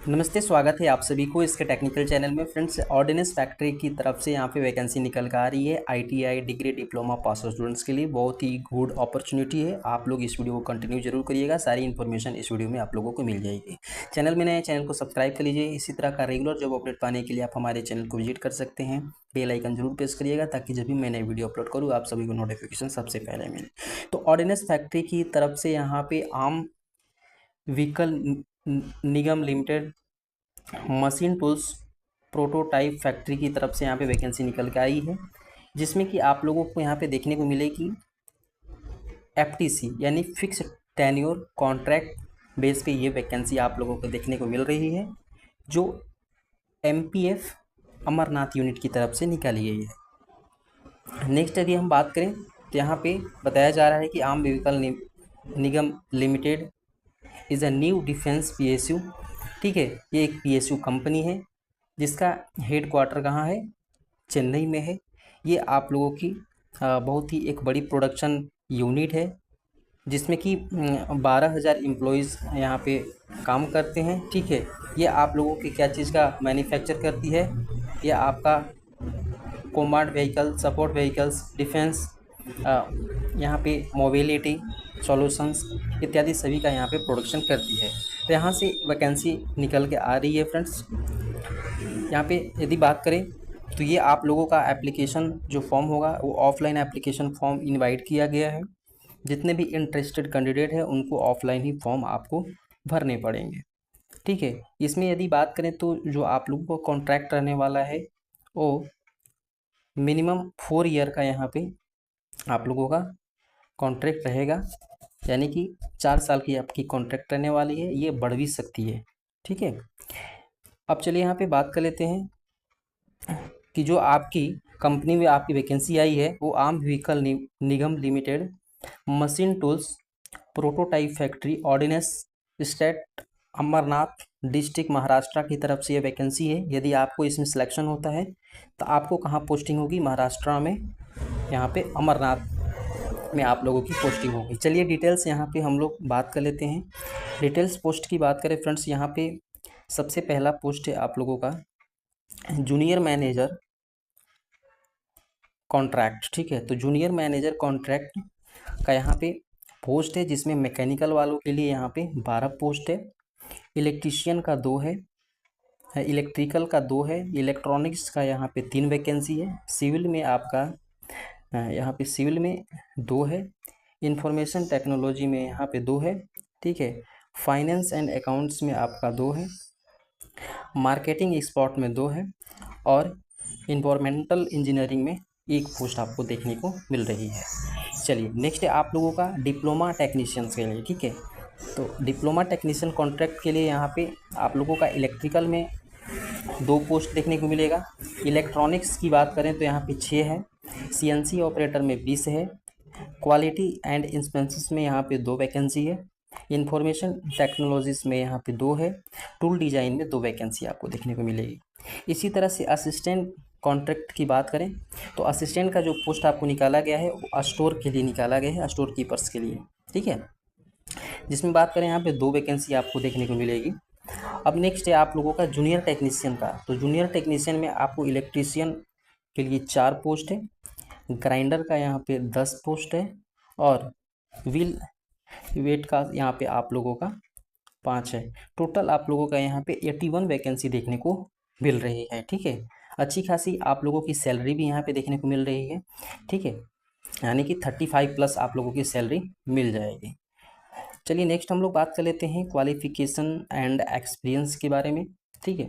नमस्ते, स्वागत है आप सभी को इसके टेक्निकल चैनल में। फ्रेंड्स, ऑर्डिनेंस फैक्ट्री की तरफ से यहाँ पे वैकेंसी निकल कर आ रही है ITI degree diploma pass out students के लिए। बहुत ही गुड अपॉर्चुनिटी है। आप लोग इस वीडियो को कंटिन्यू जरूर करिएगा, सारी इन्फॉर्मेशन इस वीडियो में आप लोगों को मिल जाएगी। चैनल में नए चैनल को सब्सक्राइब कर लीजिए। इसी तरह का रेगुलर जॉब अपडेट पाने के लिए आप हमारे चैनल को विजिट कर सकते हैं। बेल आइकन जरूर प्रेस करिएगा ताकि जब भी मैं नई वीडियो अपलोड करूँ आप सभी को नोटिफिकेशन सबसे पहले मिले। तो ऑर्डिनेंस फैक्ट्री की तरफ से यहाँ पे आम vehicle Nigam limited machine tools prototype factory की तरफ से यहाँ पे वैकेंसी निकल के आई है, जिसमें कि आप लोगों को यहाँ पे देखने को मिलेगी एफटीसी यानी फिक्स टेन्योर कॉन्ट्रैक्ट बेस पे ये वैकेंसी आप लोगों को देखने को मिल रही है, जो एमपीएफ अमरनाथ यूनिट की तरफ से निकाली गई है। नेक्स्ट यदि हम बात करें तो यहाँ पे बताया जा रहा है कि आम vehicle Nigam limited is a new defence PSU. ठीक है, ये एक पीएसयू कंपनी है जिसका हेड क्वार्टर कहाँ है, चेन्नई में है। ये आप लोगों की बहुत ही एक बड़ी प्रोडक्शन यूनिट है, जिसमें कि 12,000 एम्प्लॉयज़ यहाँ पे काम करते हैं। ठीक है, ये आप लोगों की क्या चीज़ का मैन्युफैक्चर करती है, ये आपका combat vehicle, support vehicles, defence, यहाँ पे मोबिलिटी सॉल्यूशंस इत्यादि सभी का यहाँ पे प्रोडक्शन करती है। तो यहाँ से वैकेंसी निकल के आ रही है। फ्रेंड्स, यहाँ पे यदि बात करें तो ये आप लोगों का एप्लीकेशन जो फॉर्म होगा वो ऑफलाइन एप्लीकेशन फॉर्म इनवाइट किया गया है। जितने भी इंटरेस्टेड कैंडिडेट हैं उनको ऑफलाइन ही फॉर्म आपको भरने पड़ेंगे। ठीक है, इसमें यदि बात करें तो जो आप लोगों को कॉन्ट्रैक्ट रहने वाला है वो मिनिमम 4 ईयर का यहाँ पे आप लोगों का कॉन्ट्रैक्ट रहेगा, यानी कि 4 साल की आपकी कॉन्ट्रैक्ट रहने वाली है। ये बढ़ भी सकती है। ठीक है, अब चलिए यहाँ पे बात कर लेते हैं कि जो आपकी कंपनी में आपकी वैकेंसी आई है वो आम vehicle Nigam limited machine tools prototype factory ordnance state Amarnath district Maharashtra की तरफ से ये वैकेंसी है। यदि आपको इसमें सिलेक्शन होता है तो आपको कहाँ पोस्टिंग होगी, महाराष्ट्र में, यहाँ पे अमरनाथ में आप लोगों की पोस्टिंग होगी। चलिए डिटेल्स यहाँ पे हम लोग बात कर लेते हैं। डिटेल्स पोस्ट की बात करें फ्रेंड्स, यहाँ पे सबसे पहला पोस्ट है आप लोगों का जूनियर मैनेजर कॉन्ट्रैक्ट। ठीक है, तो जूनियर मैनेजर कॉन्ट्रैक्ट का यहाँ पे पोस्ट है, जिसमें मैकेनिकल वालों के लिए यहाँ पे 12 पोस्ट है, इलेक्ट्रीशियन का 2 है, इलेक्ट्रिकल का 2 है, इलेक्ट्रॉनिक्स का यहाँ पे 3 वैकेंसी है, सिविल में आपका यहाँ पे सिविल में 2 है, इंफॉर्मेशन टेक्नोलॉजी में यहाँ पे 2 है। ठीक है, फाइनेंस एंड अकाउंट्स में आपका 2 है, मार्केटिंग एक्सपोर्ट में 2 है, और इन्वायरमेंटल इंजीनियरिंग में 1 पोस्ट आपको देखने को मिल रही है। चलिए नेक्स्ट है आप लोगों का डिप्लोमा टेक्नीशियंस के लिए। ठीक है, तो डिप्लोमा टेक्नीशियन कॉन्ट्रैक्ट के लिए यहाँ पे आप लोगों का इलेक्ट्रिकल में 2 पोस्ट देखने को मिलेगा। इलेक्ट्रॉनिक्स की बात करें तो यहाँ पे 6 है, सीएनसी ऑपरेटर में 20 है, क्वालिटी एंड इंस्पेक्शंस में यहाँ पे 2 वैकेंसी है, इंफॉर्मेशन टेक्नोलॉजीज में यहाँ पे 2 है, टूल डिज़ाइन में 2 वैकेंसी आपको देखने को मिलेगी। इसी तरह से असिस्टेंट कॉन्ट्रैक्ट की बात करें तो असिस्टेंट का जो पोस्ट आपको निकाला गया है वो स्टोर के लिए निकाला गया है, स्टोर कीपर्स के लिए। ठीक है, जिसमें बात करें यहाँ पे 2 वैकेंसी आपको देखने को मिलेगी। अब नेक्स्ट है आप लोगों का जूनियर टेक्नीशियन का। तो जूनियर टेक्नीशियन में आपको इलेक्ट्रीशियन के लिए 4 पोस्ट है, ग्राइंडर का यहाँ पे 10 पोस्ट है, और व्हील वेट का यहाँ पे आप लोगों का 5 है। टोटल आप लोगों का यहाँ पे 81 वैकेंसी देखने को मिल रही है। ठीक है, अच्छी खासी आप लोगों की सैलरी भी यहाँ पे देखने को मिल रही है। ठीक है, यानी कि 35 प्लस आप लोगों की सैलरी मिल जाएगी। चलिए नेक्स्ट हम लोग बात कर लेते हैं क्वालिफिकेशन एंड एक्सपीरियंस के बारे में। ठीक है,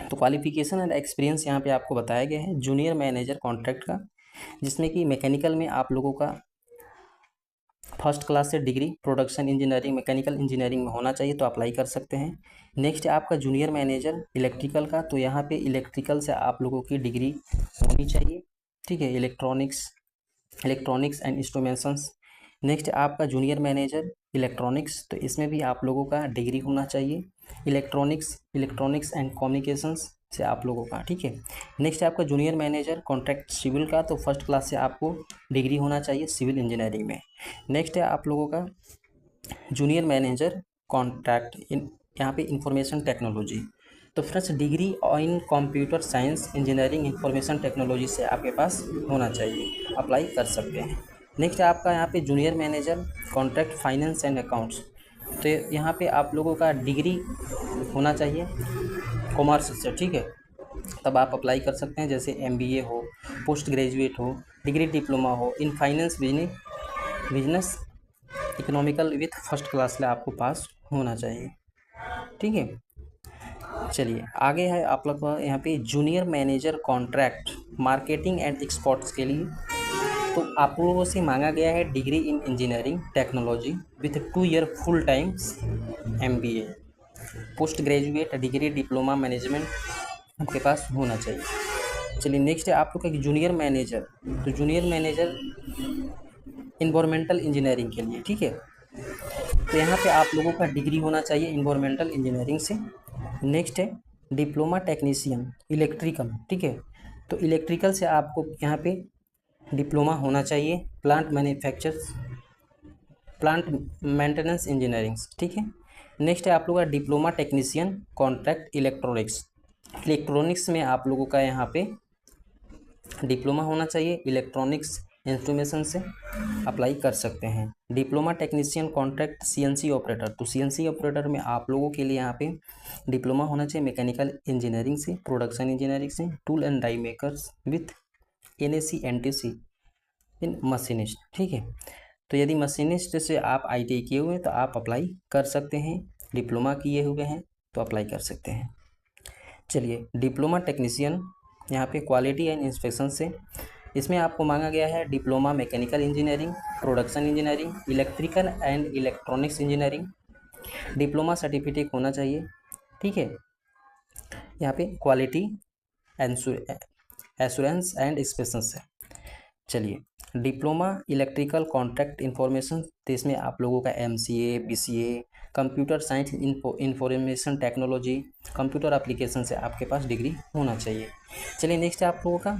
तो क्वालिफिकेशन एंड एक्सपीरियंस यहाँ पे आपको बताया गया है जूनियर मैनेजर कॉन्ट्रैक्ट का, जिसमें कि मैकेनिकल में आप लोगों का फर्स्ट क्लास से degree production engineering mechanical engineering में होना चाहिए, तो अप्लाई कर सकते हैं। नेक्स्ट है आपका जूनियर मैनेजर इलेक्ट्रिकल का, तो यहाँ पे इलेक्ट्रिकल से आप लोगों की डिग्री होनी चाहिए। ठीक है, इलेक्ट्रॉनिक्स एंड इंस्ट्रूमेंट्स। नेक्स्ट आपका जूनियर मैनेजर इलेक्ट्रॉनिक्स, तो इसमें भी आप लोगों का डिग्री होना चाहिए, इलेक्ट्रॉनिक्स एंड कम्युनिकेशंस से आप लोगों का। ठीक है, नेक्स्ट है आपका जूनियर मैनेजर कॉन्ट्रैक्ट सिविल का, तो फर्स्ट क्लास से आपको डिग्री होना चाहिए सिविल इंजीनियरिंग में। नेक्स्ट है आप लोगों का जूनियर मैनेजर कॉन्ट्रैक्ट यहाँ पे इंफॉर्मेशन टेक्नोलॉजी। तो friends degree in computer science engineering information technology से आपके पास होना चाहिए, अप्लाई कर सकते हैं। नेक्स्ट है आपका यहाँ पे junior manager contract finance and accounts. तो यहाँ पे आप लोगों का डिग्री होना चाहिए कॉमर्स से, ठीक है, तब आप अप्लाई कर सकते हैं। जैसे MBA हो, पोस्ट ग्रेजुएट हो, डिग्री डिप्लोमा हो in finance business economical with first class में आपको पास होना चाहिए, ठीक है। चलिए आगे है आप लोग का यहाँ पे junior manager contract marketing and exports के लिए। तो आप लोगों से मांगा गया है degree in engineering technology with 2 year full time MBA, post graduate degree diploma management आपके पास होना चाहिए। चलिए नेक्स्ट है आप लोग का जूनियर मैनेजर। तो जूनियर मैनेजर इन्वायरमेंटल इंजीनियरिंग के लिए, ठीक है। तो यहाँ पे आप लोगों का डिग्री होना चाहिए इन्वायरमेंटल इंजीनियरिंग से। नेक्स्ट है डिप्लोमा टेक्नीशियन इलेक्ट्रिकल, ठीक है। तो इलेक्ट्रिकल से आपको यहाँ पे डिप्लोमा होना चाहिए प्लांट मेंटेनेंस इंजीनियरिंग, ठीक है। नेक्स्ट है आप लोगों का डिप्लोमा टेक्नीशियन कॉन्ट्रैक्ट इलेक्ट्रॉनिक्स में आप लोगों का यहाँ पे डिप्लोमा होना चाहिए, इलेक्ट्रॉनिक्स इंस्ट्रूमेशन से अप्लाई कर सकते हैं। Diploma technician contract CNC operator. तो CNC ऑपरेटर में आप लोगों के लिए यहाँ पे डिप्लोमा होना चाहिए मैकेनिकल इंजीनियरिंग से, प्रोडक्शन इंजीनियरिंग से, tool and die makers with NAC NTC in machinist, ठीक है। तो यदि मशीनिस्ट से आप ITI किए हुए हैं तो आप अप्लाई कर सकते हैं, डिप्लोमा किए हुए हैं तो अप्लाई कर सकते हैं। चलिए डिप्लोमा टेक्नीशियन यहाँ पे क्वालिटी एंड इंस्पेक्शन से, इसमें आपको मांगा गया है diploma mechanical engineering, production engineering, electrical and electronics engineering, diploma certificate होना चाहिए, ठीक है। यहाँ पे क्वालिटी एश्योरेंस एंड इंस्पेक्शन से। चलिए डिप्लोमा इलेक्ट्रिकल कॉन्ट्रैक्ट इंफॉर्मेशन, तो इसमें आप लोगों का MCA BCA computer science information technology computer application से आपके पास डिग्री होना चाहिए। चलिए नेक्स्ट है आप लोगों का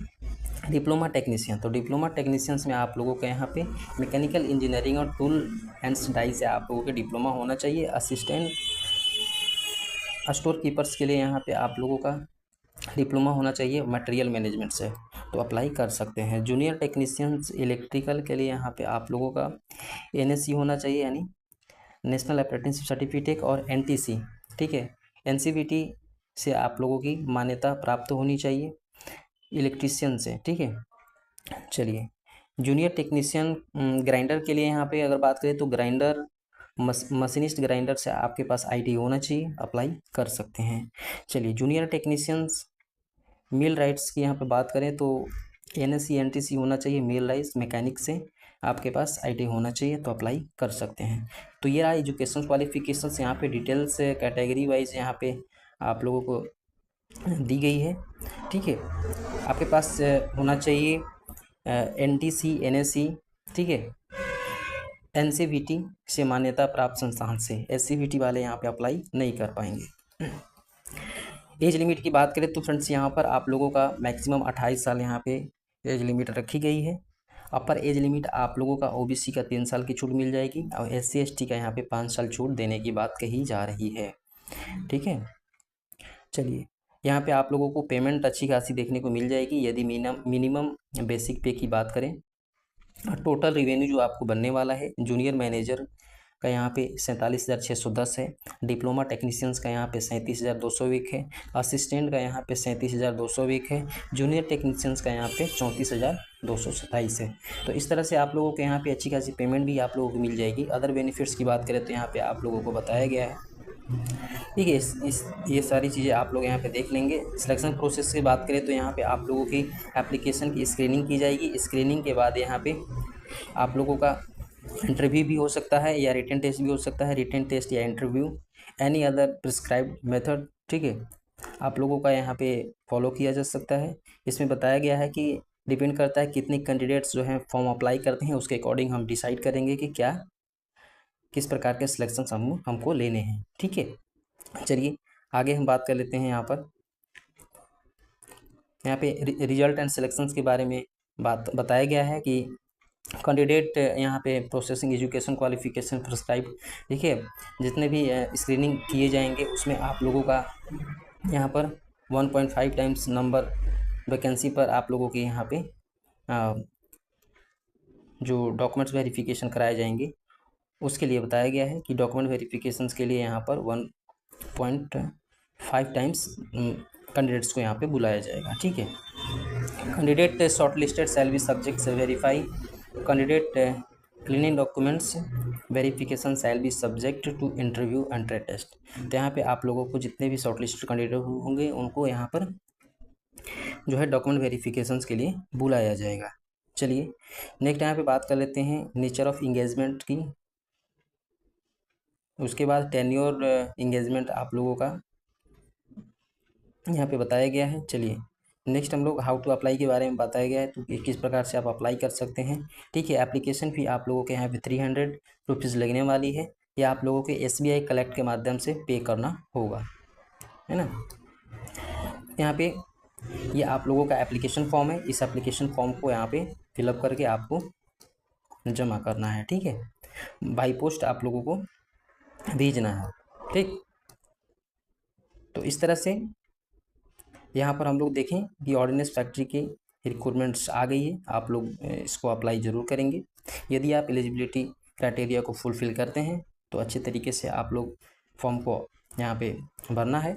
डिप्लोमा टेक्नीशियन। तो डिप्लोमा टेक्नीशियंस में आप लोगों के यहाँ पे मैकेनिकल इंजीनियरिंग और टूल एंड डाई से आप लोगों के डिप्लोमा होना चाहिए। असिस्टेंट स्टोर कीपर्स के लिए यहाँ पे आप लोगों का डिप्लोमा होना चाहिए मटेरियल मैनेजमेंट से, तो अप्लाई कर सकते हैं। जूनियर टेक्नीशियंस इलेक्ट्रिकल के लिए यहाँ पे आप लोगों का NSC होना चाहिए यानी नेशनल अप्रेंटिसशिप सर्टिफिकेट और NTC, ठीक है। NCVT से आप लोगों की मान्यता प्राप्त होनी चाहिए इलेक्ट्रीशियन से, ठीक है। चलिए जूनियर टेक्नीशियन ग्राइंडर के लिए यहाँ पे अगर बात करें तो ग्राइंडर मशीनिस्ट ग्राइंडर से आपके पास ITI होना चाहिए, अप्लाई कर सकते हैं। चलिए जूनियर टेक्नीशियंस मिल राइट्स की यहाँ पे बात करें तो NSC NTC होना चाहिए, मिल राइट्स मैकेनिक से आपके पास ITI होना चाहिए तो अप्लाई कर सकते हैं। तो ये रहा एजुकेशन क्वालिफिकेशंस यहाँ पे डिटेल्स कैटेगरी वाइज यहाँ पे आप लोगों को दी गई है, ठीक है। आपके पास होना चाहिए NTC NSC, ठीक है, NCVT से मान्यता प्राप्त संस्थान से। SCVT वाले यहाँ पे अप्लाई नहीं कर पाएंगे। एज लिमिट की बात करें तो फ्रेंड्स यहाँ पर आप लोगों का मैक्सिमम 28 साल यहाँ पे एज लिमिट रखी गई है। अपर एज लिमिट आप लोगों का OBC का 3 साल की छूट मिल जाएगी और SC ST का यहाँ पे 5 साल छूट देने की बात कही जा रही है, ठीक है। चलिए यहाँ पे आप लोगों को पेमेंट अच्छी खासी देखने को मिल जाएगी यदि मिनिमम बेसिक पे की बात करें। टोटल रिवेन्यू जो आपको बनने वाला है जूनियर मैनेजर का यहाँ पे 47,610 है, डिप्लोमा टेक्नीशियंस का यहाँ पे 37,201 है, असिस्टेंट का यहाँ पे 37,201 है, जूनियर टेक्नीशियंस का यहाँ पे 34,227 है। तो इस तरह से आप लोगों के यहाँ पे अच्छी खासी पेमेंट भी आप लोगों को मिल जाएगी। अदर बेनिफिट्स की बात करें तो यहाँ पे आप लोगों को बताया गया है, ठीक है। ये सारी चीज़ें आप लोग यहाँ पे देख लेंगे। सिलेक्शन प्रोसेस की बात करें तो यहाँ पे आप लोगों की एप्लीकेशन की स्क्रीनिंग की जाएगी। स्क्रीनिंग के बाद यहाँ पे आप लोगों का इंटरव्यू भी हो सकता है या रिटन टेस्ट भी हो सकता है। रिटन टेस्ट या interview any other prescribed method, ठीक है, आप लोगों का यहाँ पे फॉलो किया जा सकता है। इसमें बताया गया है कि डिपेंड करता है कितने कैंडिडेट्स जो हैं फॉर्म अप्लाई करते हैं, उसके अकॉर्डिंग हम डिसाइड करेंगे कि किस प्रकार के सिलेक्शन हमको लेने हैं, ठीक है। चलिए आगे हम बात कर लेते हैं। यहाँ पे रिजल्ट एंड सिलेक्शंस के बारे में बात बताया गया है कि कैंडिडेट यहाँ पे प्रोसेसिंग एजुकेशन क्वालिफिकेशन प्रिस्क्राइब, देखिए जितने भी स्क्रीनिंग किए जाएंगे उसमें आप लोगों का यहाँ पर 1.5 टाइम्स नंबर वैकेंसी पर आप लोगों के यहाँ पे जो डॉक्यूमेंट्स वेरिफिकेशन कराए जाएंगे उसके लिए बताया गया है कि डॉक्यूमेंट वेरिफिकेशंस के लिए यहाँ पर 1.5 टाइम्स कैंडिडेट्स को यहाँ पे बुलाया जाएगा। ठीक है, candidate shortlisted shall be subject से verify candidate cleaning documents verification shall be subject to interview and trade test. तो यहाँ पे आप लोगों को जितने भी शॉर्ट लिस्टेड कैंडिडेट होंगे उनको यहाँ पर जो है डॉक्यूमेंट वेरिफिकेशंस के लिए बुलाया जाएगा। चलिए नेक्स्ट यहाँ पे बात कर लेते हैं नेचर ऑफ इंगेजमेंट की। उसके बाद टेन्योर इंगेजमेंट आप लोगों का यहाँ पे बताया गया है। चलिए नेक्स्ट हम लोग हाउ टू अप्लाई के बारे में बताया गया है, तो किस प्रकार से आप अप्लाई कर सकते हैं। ठीक है, एप्लीकेशन फ़ी आप लोगों के यहाँ पे 300 रुपीज़ लगने वाली है, या आप लोगों के SBI कलेक्ट के माध्यम से पे करना होगा, है ना। यहाँ पे ये आप लोगों का एप्लीकेशन फॉर्म है, इस एप्लीकेशन फॉर्म को यहाँ पे फिलअप करके आपको जमा करना है। ठीक है, बाई पोस्ट आप लोगों को भेजना है। ठीक, तो इस तरह से यहाँ पर हम लोग देखें कि ऑर्डिनेंस फैक्ट्री की रिक्रूटमेंट्स आ गई है, आप लोग इसको अप्लाई ज़रूर करेंगे। यदि आप एलिजिबिलिटी क्राइटेरिया को फुलफ़िल करते हैं तो अच्छे तरीके से आप लोग फॉर्म को यहाँ पे भरना है।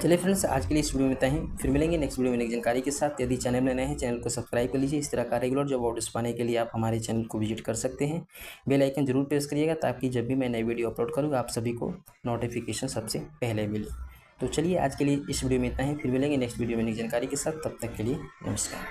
चलिए फ्रेंड्स, आज के लिए इस वीडियो में इतना ही, फिर मिलेंगे नेक्स्ट वीडियो में नई जानकारी के साथ। यदि चैनल में नए हैं चैनल को सब्सक्राइब कर लीजिए। इस तरह का रेगुलर जॉब अपडेट्स पाने के लिए आप हमारे चैनल को विजिट कर सकते हैं। बेल आइकन जरूर प्रेस करिएगा ताकि जब भी मैं नई वीडियो अपलोड करूँ आप सभी को नोटिफिकेशन सबसे पहले मिले। तो चलिए आज के लिए इस वीडियो में इतना ही, फिर मिलेंगे नेक्स्ट वीडियो में नई जानकारी के साथ। तब तक के लिए नमस्कार।